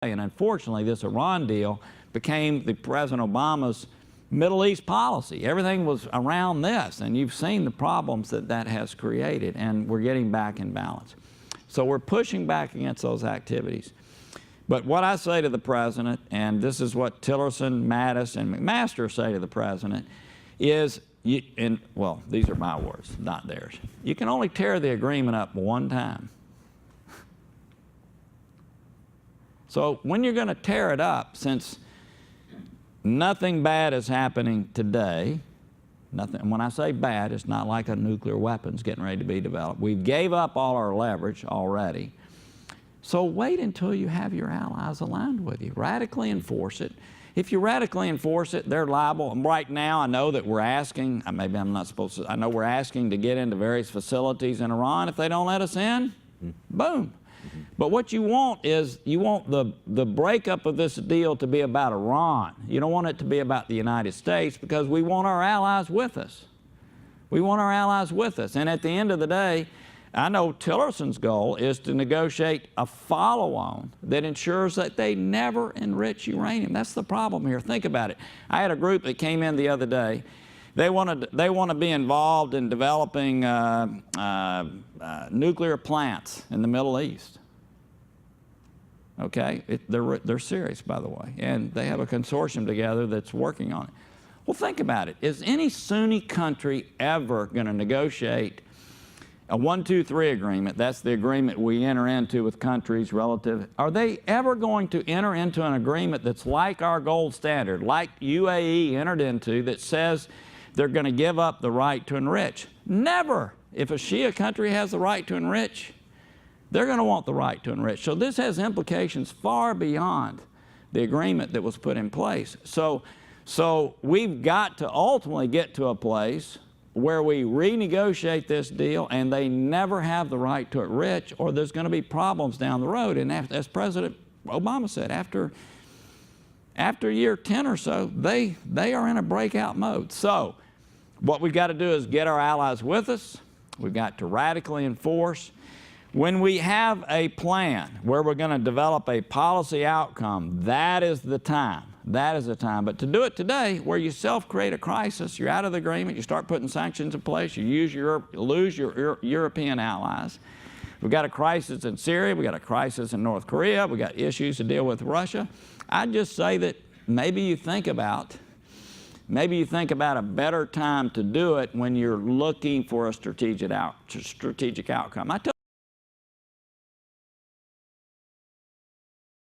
And unfortunately, this Iran deal became the President Obama's Middle East policy. Everything was around this, and you've seen the problems that that has created, and we're getting back in balance. So we're pushing back against those activities. But what I say to the President, and this is what Tillerson, Mattis, and McMaster say to the President, is, well, these are my words, not theirs. You can only tear the agreement up one time. So when you're going to tear it up, since nothing bad is happening today, nothing, when I say bad, it's not like a nuclear weapon's getting ready to be developed. We gave up all our leverage already. So wait until you have your allies aligned with you. Radically enforce it. If you radically enforce it, they're liable. And right now, I know that we're asking, maybe I'm not supposed to, I know we're asking to get into various facilities in Iran. If they don't let us in, boom. But what you want is, you want the breakup of this deal to be about Iran. You don't want it to be about the United States, because we want our allies with us. We want our allies with us. And at the end of the day, I know Tillerson's goal is to negotiate a follow-on that ensures that they never enrich uranium. That's the problem here. Think about it. I had a group that came in the other day. They want to be involved in developing nuclear plants in the Middle East. Okay? They're serious, by the way, and they have a consortium together that's working on it. Well, think about it. Is any Sunni country ever going to negotiate a 1, 2, 3 agreement? That's the agreement we enter into with countries relative. Are they ever going to enter into an agreement that's like our gold standard, like UAE entered into, that says they're going to give up the right to enrich? Never. If a Shia country has the right to enrich, they're going to want the right to enrich. So this has implications far beyond the agreement that was put in place. So we've got to ultimately get to a place where we renegotiate this deal and they never have the right to enrich, or there's going to be problems down the road. And as President Obama said, after year 10 or so, they are in a breakout mode. So what we've got to do is get our allies with us. We've got to radically enforce. When we have a plan where we're going to develop a policy outcome, that is the time. That is the time. But to do it today, where you self-create a crisis, you're out of the agreement, you start putting sanctions in place, you lose your European allies. We've got a crisis in Syria, we've got a crisis in North Korea, we've got issues to deal with Russia. I'd just say that maybe you think about a better time to do it when you're looking for a strategic outcome.